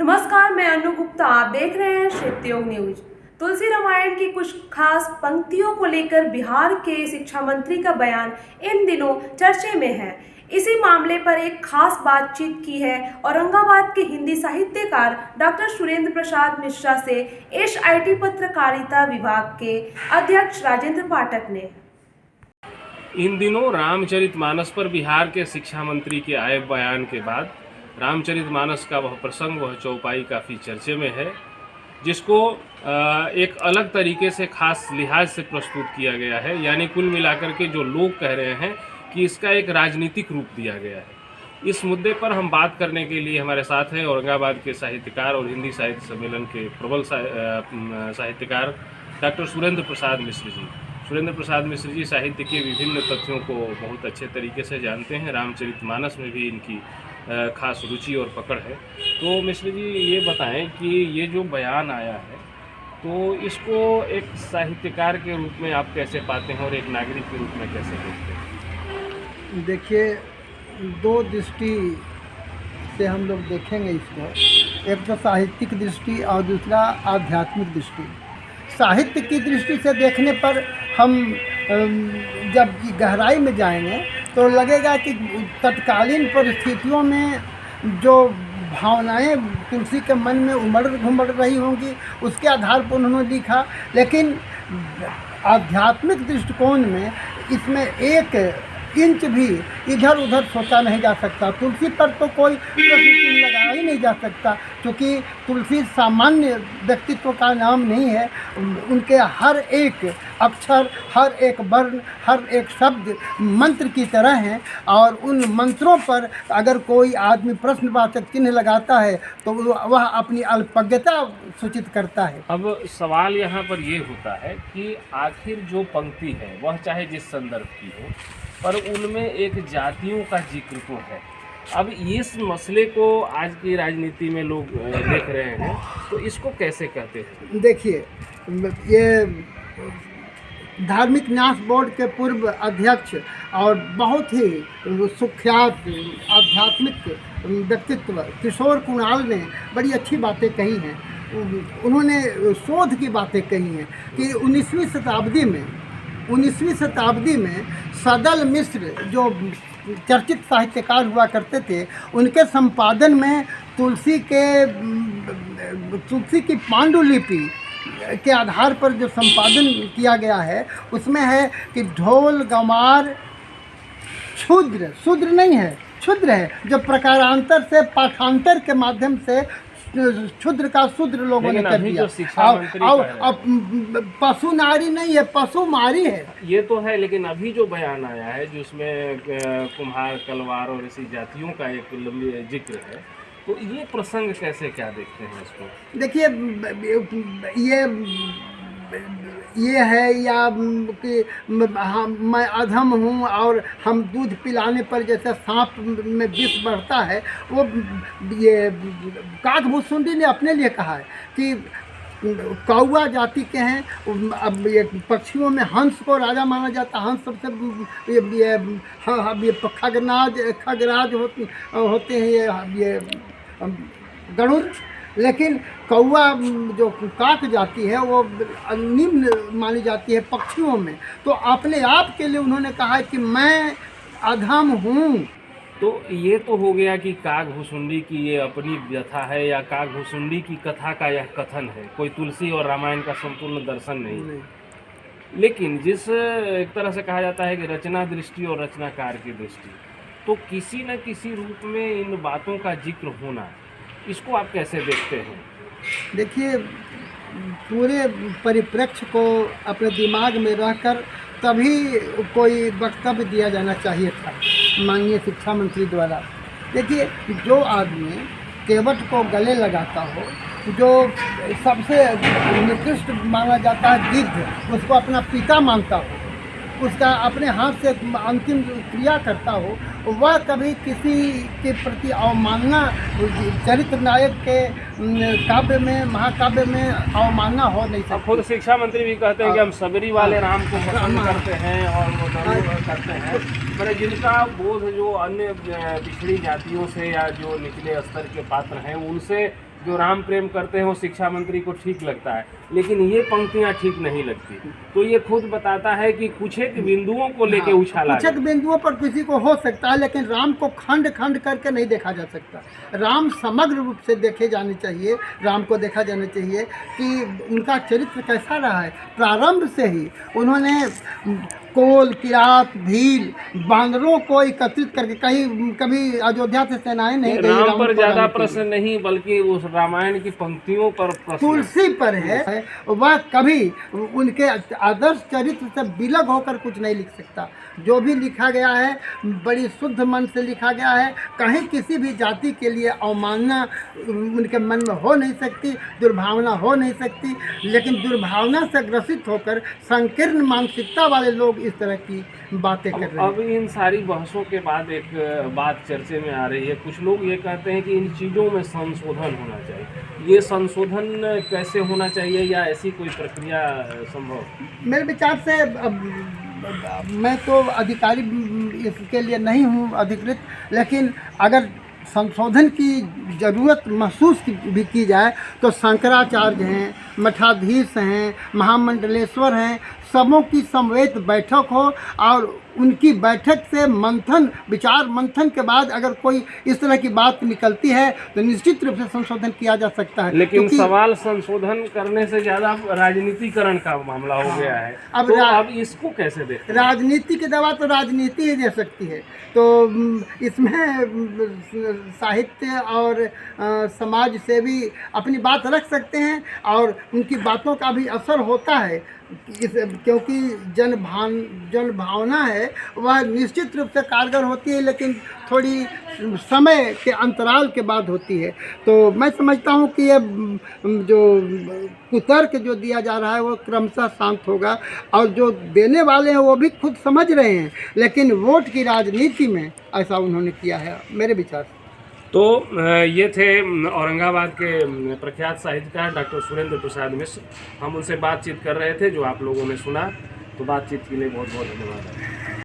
नमस्कार, मैं अनु गुप्ता। आप देख रहे हैं क्षेत्रीय न्यूज। तुलसी रामायण की कुछ खास पंक्तियों को लेकर बिहार के शिक्षा मंत्री का बयान इन दिनों चर्चे में है। इसी मामले पर एक खास बातचीत की है औरंगाबाद के हिंदी साहित्यकार डॉक्टर सुरेंद्र प्रसाद मिश्रा से एसआईटी पत्रकारिता विभाग के अध्यक्ष राजेंद्र पाठक ने। इन दिनों रामचरितमानस पर बिहार के शिक्षा मंत्री के आए बयान के बाद रामचरितमानस का वह प्रसंग, वह चौपाई काफ़ी चर्चे में है, जिसको एक अलग तरीके से खास लिहाज से प्रस्तुत किया गया है। यानी कुल मिलाकर के जो लोग कह रहे हैं कि इसका एक राजनीतिक रूप दिया गया है। इस मुद्दे पर हम बात करने के लिए हमारे साथ हैं औरंगाबाद के साहित्यकार और हिंदी साहित्य सम्मेलन के प्रबल साहित्यकार डॉक्टर सुरेंद्र प्रसाद मिश्र जी। सुरेंद्र प्रसाद मिश्र जी साहित्य के विभिन्न तथ्यों को बहुत अच्छे तरीके से जानते हैं। रामचरितमानस में भी इनकी खास रुचि और पकड़ है। तो मिश्र जी, ये बताएं कि ये जो बयान आया है, तो इसको एक साहित्यकार के रूप में आप कैसे पाते हैं और एक नागरिक के रूप में कैसे देखते हैं? देखिए, दो दृष्टि से हम लोग देखेंगे इसको। एक तो साहित्यिक दृष्टि और दूसरा आध्यात्मिक दृष्टि। साहित्य की दृष्टि से देखने पर हम जब गहराई में जाएंगे तो लगेगा कि तत्कालीन परिस्थितियों में जो भावनाएं तुलसी के मन में उमड़ घुमड़ रही होंगी, उसके आधार पर उन्होंने लिखा। लेकिन आध्यात्मिक दृष्टिकोण में इसमें एक इंच भी इधर उधर सोचा नहीं जा सकता। तुलसी पर तो कोई प्रश्न लगाया ही नहीं जा सकता, क्योंकि तुलसी सामान्य व्यक्तित्व का नाम नहीं है। उनके हर एक अक्षर, हर एक वर्ण, हर एक शब्द मंत्र की तरह हैं, और उन मंत्रों पर अगर कोई आदमी प्रश्नवाचक चिन्ह लगाता है तो वह अपनी अल्पज्ञता सूचित करता है। अब सवाल यहाँ पर ये होता है कि आखिर जो पंक्ति है वह चाहे जिस संदर्भ की हो, पर उनमें एक जातियों का जिक्र तो है। अब इस मसले को आज की राजनीति में लोग देख रहे हैं, तो इसको कैसे कहते हैं? देखिए, ये धार्मिक न्यास बोर्ड के पूर्व अध्यक्ष और बहुत ही सुख्यात आध्यात्मिक व्यक्तित्व किशोर कुणाल ने बड़ी अच्छी बातें कही हैं। उन्होंने शोध की बातें कही हैं कि 19वीं शताब्दी में सदल मिश्र जो चर्चित साहित्यकार हुआ करते थे, उनके संपादन में तुलसी की पांडुलिपि के आधार पर जो संपादन किया गया है, उसमें है कि ढोल गंवार शूद्र नहीं है, क्षुद्र है, जो प्रकारांतर से पाठांतर के माध्यम से क्षुद्र का शूद्र लोगों ने कर दिया। पशु नारी नहीं है, पशु मारी है। ये तो है, लेकिन अभी जो बयान आया है जिसमें कुम्हार, कलवार और ऐसी जातियों का एक लंबी जिक्र है, तो ये प्रसंग कैसे, क्या देखते हैं इसको? देखिए, ये है या कि मैं अधम हूँ और हम दूध पिलाने पर जैसे सांप में विष बढ़ता है, वो ये काकभूसुंडी ने अपने लिए कहा है कि कौआ जाति के हैं। अब ये पक्षियों में हंस को राजा माना जाता है। हंस सबसे ये खगराज होते हैं, ये गरुड़। लेकिन कौआ जो काक जाती है वो निम्न मानी जाती है पक्षियों में। तो अपने आप के लिए उन्होंने कहा कि मैं अधम हूँ। तो ये तो हो गया कि काकभूसुंडी की ये अपनी व्यथा है या काकभूसुंडी की कथा का यह कथन है, कोई तुलसी और रामायण का संपूर्ण दर्शन नहीं। लेकिन जिस एक तरह से कहा जाता है कि रचना दृष्टि और रचनाकार की दृष्टि, तो किसी न किसी रूप में इन बातों का जिक्र होना, इसको आप कैसे देखते हैं? देखिए, पूरे परिप्रेक्ष्य को अपने दिमाग में रहकर तभी कोई वक्तव्य दिया जाना चाहिए था माननीय शिक्षा मंत्री द्वारा। देखिए, जो आदमी केवट को गले लगाता हो, जो सबसे निकृष्ट माना जाता है गिद्ध, उसको अपना पिता मानता हो, उसका अपने हाथ से अंतिम क्रिया करता हो, वह कभी किसी के प्रति अवमानना, चरित्र नायक के काव्य में, महाकाव्य में अवमानना हो नहीं सकती। खुद शिक्षा मंत्री भी कहते हैं कि हम सबरी वाले राम को पसंद करते हैं और करते हैं, पर जिनका बोध जो अन्य पिछड़ी जातियों से या जो निचले स्तर के पात्र हैं उनसे जो राम प्रेम करते हैं वो शिक्षा मंत्री को ठीक लगता है, लेकिन ये पंक्तियां ठीक नहीं लगती। तो ये खुद बताता है कि कुछ एक बिंदुओं को लेके उछाला कुछ एक बिंदुओं पर किसी को हो सकता है, लेकिन राम को खंड खंड करके नहीं देखा जा सकता। राम समग्र रूप से देखे जाने चाहिए, राम को देखा जाना चाहिए कि उनका चरित्र कैसा रहा है। प्रारंभ से ही उन्होंने कोल, किरात, भील, बांदरों को एकत्रित करके, कभी अयोध्या से सेनाएं नहीं गई राम पर को ज्यादा लाने के लिए। प्रश्न नहीं, बल्कि उस रामायण की पंक्तियों पर प्रश्न। तुलसी पर है, वह कभी उनके आदर्श चरित्र से विलग होकर कुछ नहीं लिख सकता। जो भी लिखा गया है बड़ी शुद्ध मन से लिखा गया है। कहीं किसी भी जाति के लिए अवमानना उनके मन में हो नहीं सकती, दुर्भावना हो नहीं सकती। लेकिन दुर्भावना से ग्रसित होकर संकीर्ण मानसिकता वाले लोग इस तरह की बातें कर रहे हैं। अब इन सारी बहसों के बाद एक बात चर्चे में आ रही है। कुछ लोग ये कहते हैं कि इन चीज़ों में संशोधन होना चाहिए। ये संशोधन कैसे होना चाहिए, या ऐसी कोई प्रक्रिया संभव? मेरे विचार से मैं तो अधिकारी इसके लिए नहीं हूँ अधिकृत, लेकिन अगर संशोधन की ज़रूरत महसूस भी की जाए तो शंकराचार्य हैं, मठाधीश हैं, महामंडलेश्वर हैं, सबों की समवेत बैठक हो और उनकी बैठक से मंथन, विचार मंथन के बाद अगर कोई इस तरह की बात निकलती है तो निश्चित रूप से संशोधन किया जा सकता है। लेकिन सवाल संशोधन करने से ज़्यादा राजनीतिकरण का मामला हो गया है। अब इसको कैसे देखें? राजनीति की दवा तो राजनीति ही दे सकती है। तो इसमें साहित्य और समाज सेवी अपनी बात रख सकते हैं और उनकी बातों का भी असर होता है। क्योंकि जन भावना है वह निश्चित रूप से कारगर होती है, लेकिन थोड़ी समय के अंतराल के बाद होती है। तो मैं समझता हूँ कि ये जो कुतर्क जो दिया जा रहा है वो क्रमशः शांत होगा, और जो देने वाले हैं वो भी खुद समझ रहे हैं, लेकिन वोट की राजनीति में ऐसा उन्होंने किया है मेरे विचार से। तो ये थे औरंगाबाद के प्रख्यात साहित्यकार डॉक्टर सुरेंद्र प्रसाद मिश्र। हम उनसे बातचीत कर रहे थे, जो आप लोगों ने सुना। तो बातचीत के लिए बहुत बहुत धन्यवाद।